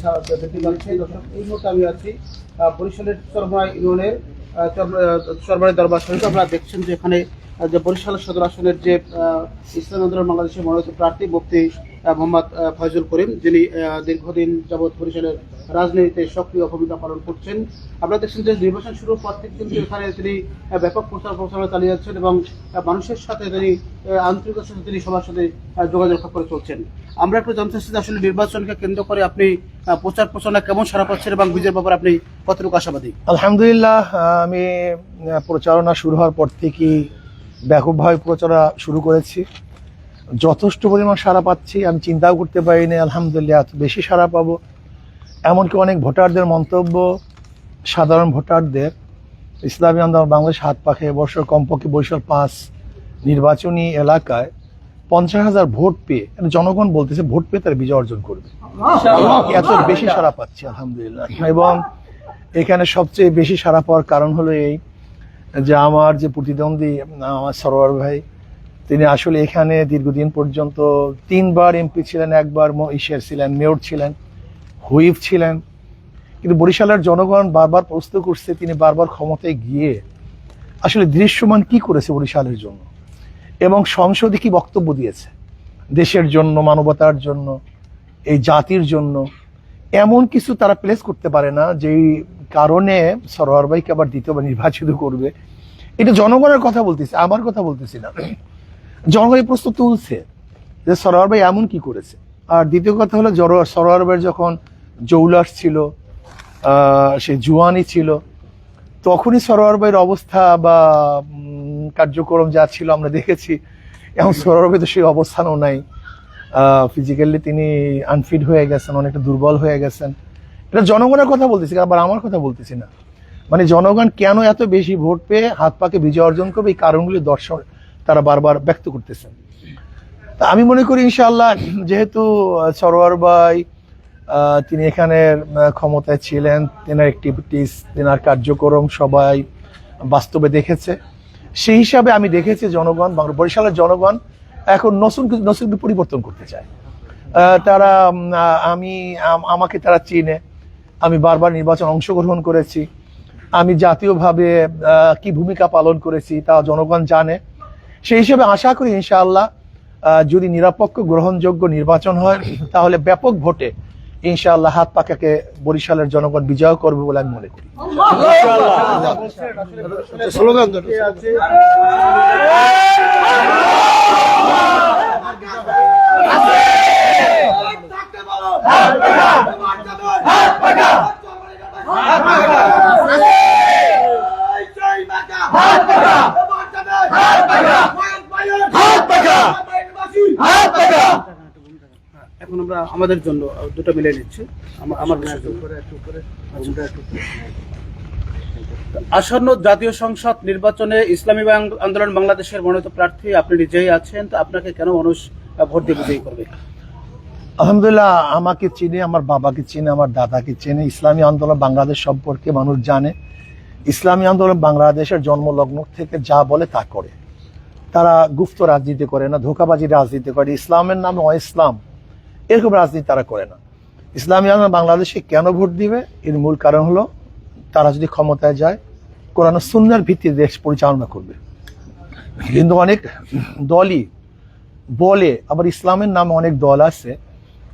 বৃদ্ধি পাচ্ছে। দর্শক, এই মুহূর্তে আমি আছি বরিশালের চরমরা ইউনিয়নের চরমরা দরবার শরীফ। আপনারা দেখছেন যে এখানে যে বরিশাল সদর আসনের যে ইসলামী আন্দোলন বাংলাদেশের মনোনীত প্রার্থী মুফতি মোহাম্মদ ফয়জুল করিম, যিনি দীর্ঘদিন যাবৎ বরিশালের রাজনীতিতে সক্রিয় ভূমিকা পালন করছেন। আপনারা দেখছেন যে নির্বাচন শুরুর পর থেকে কিন্তু এখানে তিনি ব্যাপক প্রচারণা চালিয়ে যাচ্ছেন এবং মানুষের সাথে তিনি আন্তরিকতার সাথে তিনি সবার সাথে যোগাযোগ রক্ষা করে চলছেন। আমরা একটু জানতে চাচ্ছি যে আসলে নির্বাচনকে কেন্দ্র করে আপনি প্রচারণা কেমন সাড়া পাচ্ছেন এবং বিজয়ের ব্যাপারে আপনি কতটুকু আশাবাদী? আলহামদুলিল্লাহ, আমি প্রচারণা শুরু হওয়ার পর থেকেই ব্যাপকভাবে প্রচারণা শুরু করেছি। যথেষ্ট পরিমাণ সাড়া পাচ্ছি, আমি চিন্তাও করতে পারিনি আলহামদুলিল্লাহ এত বেশি সাড়া পাবো। এমনকি অনেক ভোটারদের মন্তব্য, সাধারণ ভোটারদের, ইসলামী আন্দোলন বাংলাদেশ হাত পাখে এবছর কমপক্ষে বরিশাল 5 নির্বাচনী এলাকায় 50,000 ভোট পেয়ে জনগণ বলতেছে ভোট পেয়ে তারা বিজয় অর্জন করবে। এত বেশি সাড়া পাচ্ছি আলহামদুলিল্লাহ। এবং এখানে সবচেয়ে বেশি সাড়া পাওয়ার কারণ হলো এই যে আমার যে প্রতিদ্বন্দ্বী আমার সরোয়ার ভাই, তিনি আসলে এখানে দীর্ঘদিন পর্যন্ত 3 বার এমপি ছিলেন, 1 বার ছিলেন, মেয়র ছিলেন, হুইপ ছিলেন। কিন্তু বরিশালের জনগণ বারবার প্রশ্ন করছে তিনি বারবার ক্ষমতায় গিয়ে আসলে দৃশ্যমান কি করেছে বরিশালের জন্য এবং সংসদে কি বক্তব্য দিয়েছে দেশের জন্য, মানবতার জন্য, এই জাতির জন্য। এমন কিছু তারা প্লেস করতে পারে না যেই কারণে সরোয়ার ভাইকে আবার দ্বিতীয়বার নির্বাচিত করবে। এটা জনগণের কথা বলতেছি, আমার কথা বলতেছি না। জনগণ এই প্রশ্ন তুলছে যে সরোয়ার ভাই এমন কি করেছে। আর দ্বিতীয় কথা হলো সরোয়ার ভাইয়ের যখন জৌলাস ছিল, সে জুয়ানি ছিল, তখনই সরোয়ার ভাইয়ের অবস্থা বা কার্যক্রম যা ছিল আমরা দেখেছি। এখন সরোয়ার ভাই তো সেই অবস্থানও নাই, ফিজিক্যালি তিনি আনফিট হয়ে গেছেন, অনেকটা দুর্বল হয়ে গেছেন। এটা জনগণের কথা বলতেছি, আবার আমার কথা বলতেছি না। মানে জনগণ কেন এত বেশি ভোট পেয়ে হাত পাকে বিজয় অর্জন করবে, এই কারণগুলি দর্শক তারা বারবার ব্যক্ত করতেছেন। তা আমি মনে করি ইনশাআল্লাহ, যেহেতু সরোয়ার ভাই তিনি এখানের ক্ষমতায় ছিলেন, তেনার অ্যাক্টিভিটিস, তেনার কার্যক্রম সবাই বাস্তবে দেখেছে, সেই হিসাবে আমি দেখেছি জনগণ, বরিশালের জনগণ এখন নতুন পরিবর্তন করতে চায়। তারা আমাকে তারা চিনে, আমি বারবার নির্বাচন অংশগ্রহণ করেছি, আমি জাতীয়ভাবে কি ভূমিকা পালন করেছি তা জনগণ জানে। সেই হিসেবে আশা করি ইনশাআল্লাহ যদি নিরপেক্ষ গ্রহণযোগ্য নির্বাচন হয় তাহলে ব্যাপক ভোটে ইনশাআল্লাহ হাত পাকাকে বরিশালের জনগণ বিজয় করবে বলে আমি মনে করি। এখন আমরা আমাদের জন্য দুটো মিলে নিচ্ছি। আমার আসন্ন জাতীয় সংসদ নির্বাচনে ইসলামী আন্দোলন বাংলাদেশের মনোনীত প্রার্থী আপনি নিজেই আছেন, তো আপনাকে কেন মানুষ ভোট দিয়ে বিজয়ী করবে? আলহামদুলিল্লাহ, আমাকে চিনে, আমার বাবাকে চিনে, আমার দাদাকে চিনে। ইসলামী আন্দোলন বাংলাদেশ সম্পর্কে মানুষ জানে। ইসলামী আন্দোলন বাংলাদেশের জন্মলগ্ন থেকে যা বলে তা করে। তারা গুপ্ত রাজনীতি করে না, ধোঁকাবাজি রাজনীতি করে, ইসলামের নামে অইসলাম এরকম রাজনীতি তারা করে না। ইসলামী আন্দোলন বাংলাদেশে কেন ভোট দিবে, এর মূল কারণ হলো তারা যদি ক্ষমতায় যায় কোরআন ও সুন্নাহর ভিত্তিতে দেশ পরিচালনা করবে। কিন্তু অনেক দলই বলে, আবার ইসলামের নামে অনেক দল আছে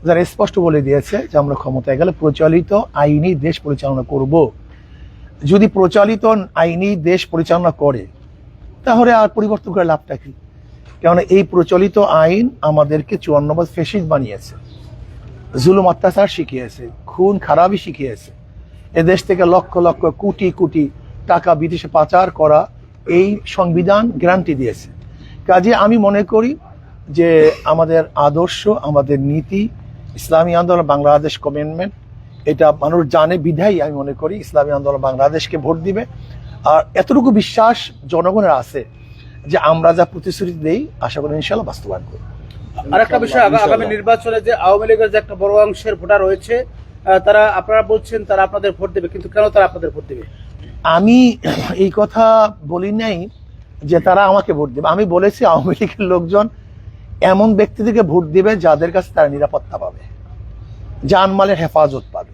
যারা স্পষ্ট বলে দিয়েছে যে আমরা ক্ষমতায় গেলে প্রচলিত আইনি দেশ পরিচালনা করব। যদি প্রচলিত আইনি দেশ পরিচালনা করে তাহলে আর পরিবর্তন করে লাভটা কি? কেননা এই প্রচলিত আইন আমাদেরকে 54 ফ্যাসিস্ট বানিয়েছে, জুলুম অত্যাচার শিখিয়েছে, খুন খারাপই শিখিয়েছে। এদেশ থেকে লক্ষ লক্ষ কোটি কোটি টাকা বিদেশে পাচার করা এই সংবিধান গ্যারান্টি দিয়েছে। কাজে আমি মনে করি যে আমাদের আদর্শ, আমাদের নীতি, ইসলামী আন্দোলন বাংলাদেশ কমিটমেন্ট, এটা মানুষ জানে বিধায়ী আমি মনে করি ইসলামী আন্দোলন বাংলাদেশকে ভোট দিবে। আর এতটুকু বিশ্বাস জনগণের আছে যে আমরা যা প্রতিশ্রুতি দেই আশা করি ইনশাআল্লাহ বাস্তবায়ন করব। আরেকটা বিষয়, আগামী নির্বাচনে যে আওয়ামী লীগের যে একটা বড় অংশের ভোটার রয়েছে, তারা আপনারা বলছেন তারা আপনাদের ভোট দেবে, কিন্তু কেন তারা আপনাদের ভোট দেবে? আমি এই কথা বলি নাই যে তারা আমাকে ভোট দেবে। আমি বলেছি আওয়ামী লীগের লোকজন এমন ব্যক্তিদেরকে ভোট দিবে যাদের কাছে তারা নিরাপত্তা পাবে, জানমালের হেফাজত পাবে।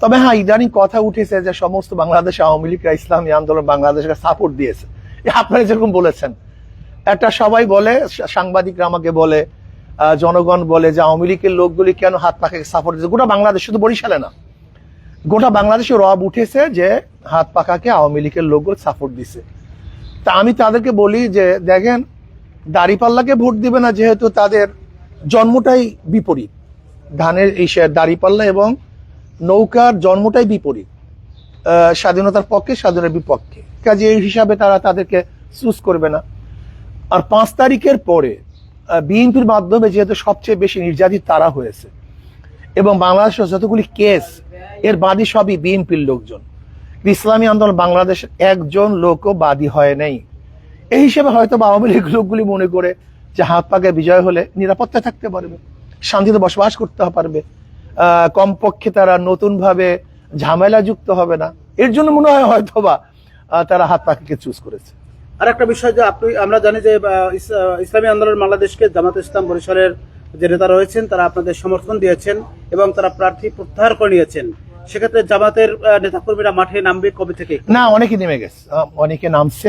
তবে হ্যাঁ, ইদানিং কথা উঠেছে যে সমস্ত বাংলাদেশ আওয়ামী লীগরা ইসলামী আন্দোলন বাংলাদেশকে সাপোর্ট দিয়েছে। আপনারা যেরকম বলেছেন, একটা সবাই বলে, সাংবাদিকরা আমাকে বলে, জনগণ বলে যে আওয়ামী লীগের লোকগুলি কেন হাত পাকে সাপোর্ট দিয়েছে। গোটা বাংলাদেশ, শুধু বরিশালে না, গোটা বাংলাদেশে রব উঠেছে যে হাত পাকাকে আওয়ামী লীগের লোকগুলো সাপোর্ট দিছে। তা আমি তাদেরকে বলি যে দেখেন, দাঁড়িপাল্লাকে ভোট দিবে না, যেহেতু তাদের জন্মটাই বিপরীত। ধানের এই দাঁড়িপাল্লা এবং নৌকার জন্মটাই বিপরীত, স্বাধীনতার পক্ষে, স্বাধীনতার বিপক্ষে। কাজে এই হিসাবে তারা তাদেরকে চুজ করবে না। আর ৫ তারিখের পরে বিএনপির মাধ্যমে যেহেতু সবচেয়ে বেশি নির্যাতিত তারা হয়েছে, এবং বাংলাদেশের যতগুলি কেস, এর বাদী সবই বিএনপির লোকজন। ইসলামী আন্দোলন বাংলাদেশ একজন লোকও বাদী হয় নাই। এই হিসেবে হয়তো আওয়ামী লীগ লোকগুলি মনে করে যে হাত পাকে বিজয় হলে নিরাপত্তায় থাকতে পারবে, শান্তিতে বসবাস করতে পারবে, কমপক্ষে তারা নতুন ভাবে ঝামেলা যুক্ত হবে না। এর জন্য মনে হয় হয়তোবা তারা হাত পাকে চুজ করেছে। আর একটা বিষয় যে আমরা জানি যে ইসলামী আন্দোলন বাংলাদেশকে জামাত ইসলাম বরিশালের যে নেতা রয়েছেন তারা আপনাদের সমর্থন দিয়েছেন এবং তারা প্রার্থী প্রত্যাহার করে নিয়েছেন। সেক্ষেত্রে জামাতের নেতাকর্মীরা মাঠে নামবে কবে থেকে? না, অনেকে নেমে গেছে, অনেকে নামছে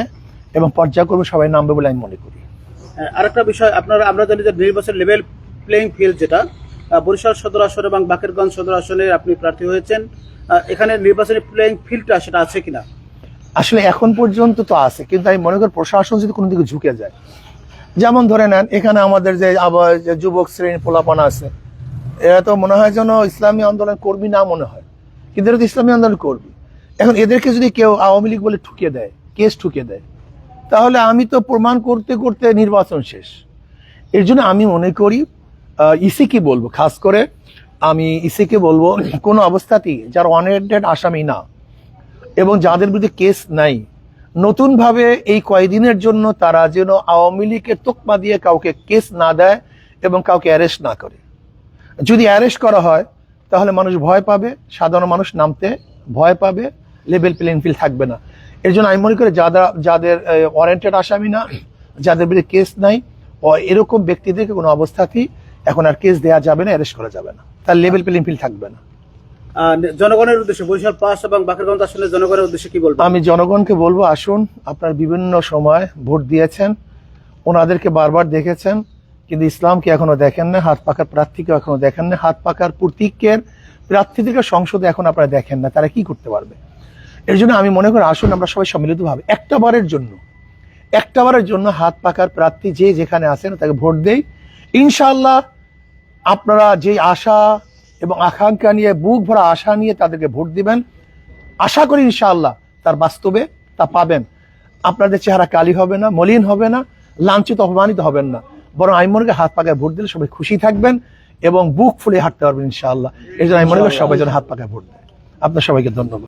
এবং পর্যায়ক্রমে সবাই নামবে বলে আমি মনে করি। আরেকটা বিষয়, আমরা জানি যে নির্বাচন লেভেল প্লেইং ফিল্ড, যেটা বরিশাল সদর আসন এবং বাকেরগঞ্জ সদর আসনে আপনি প্রার্থী হয়েছেন, এখানে নির্বাচনী প্লেইং ফিল্ডটা সেটা আছে কিনা? আসলে এখন পর্যন্ত তো আছে, কিন্তু আমি মনে করি প্রশাসন যদি কোনো দিকে ঝুঁকে যায়, যেমন ধরে নেন এখানে আমাদের যে আবার যে যুবক শ্রেণীর পোলাপানা আছে, এরা তো মনে হয় যেন ইসলামী আন্দোলন কর্মী না মনে হয়, কিন্তু এরা তো ইসলামী আন্দোলন কর্মী। এখন এদেরকে যদি কেউ আওয়ামী লীগ বলে ঠুকিয়ে দেয়, কেস ঠুকিয়ে দেয়, তাহলে আমি তো প্রমাণ করতে করতে নির্বাচন শেষ। এর জন্য আমি মনে করি ইসিকে বলবো, খাস করে আমি ইসিকে বলবো, কোনো অবস্থাতেই যারা ওয়ান্টেড আসামি না এবং যাদের বিরুদ্ধে কেস নাই, নতুন ভাবে এই কয়েকদিনের জন্য তারা যেন আওয়ামী লীগের তোকমা দিয়ে কাউকে কেস না দেয় এবং কাউকে অ্যারেস্ট না করে। যদি অ্যারেস্ট করা হয় তাহলে মানুষ ভয় পাবে, সাধারণ মানুষ নামতে ভয় পাবে, লেভেল প্লেইং ফিল্ড থাকবে না। এর জন্য আমি মনে করি যাদের ওয়ারেন্টেড আসামি না, যাদের বিরুদ্ধে কেস নাই, এরকম ব্যক্তিদেরকে কোনো অবস্থাতেই এখন আর কেস দেওয়া যাবে না, অ্যারেস্ট করা যাবে না, তার লেভেল প্লেইং ফিল্ড থাকবে না। জনগণের উদ্দেশ্যে, বরিশাল ৫ এবং বাকেরগঞ্জ আসলে জনগণের উদ্দেশ্যে কি বলবো? আমি জনগণকে বলবো, আসুন, আপনারা বিভিন্ন সময় ভোট দিয়েছেন, ওনাদেরকে বারবার দেখেছেন, কিন্তু ইসলামকে এখনো দেখেন না, হাত পাকার প্রার্থীকে এখনো দেখেন না, হাত পাকার প্রতীকের প্রার্থীদেরকে সংসদে এখন আপনারা দেখেন না, তারা কি করতে পারবে। এর জন্য আমি মনে করি আসুন আমরা সবাই সম্মিলিতভাবে একটাবারের জন্য হাত পাকার প্রার্থী যে যেখানে আছেন তাকে ভোট দেই। ইনশাআল্লাহ আপনারা যে আশা এবং আকাঙ্ক্ষা নিয়ে, বুক ভরা আশা নিয়ে তাদেরকে ভোট দিবেন, আশা করি ইনশাআল্লাহ তার বাস্তবে তা পাবেন। আপনাদের চেহারা কালি হবে না, মলিন হবে না, লাঞ্ছিত অপমানিত হবেন না, বরং আমি মনে করি হাত পাকায় ভোট দিলে সবাই খুশি থাকবেন এবং বুক ফুলে হাঁটতে পারবেন ইনশাআল্লাহ। এই জন্য আমি মনে করি সবাই যেন হাত পাকায় ভোট দেয়। আপনার সবাইকে ধন্যবাদ।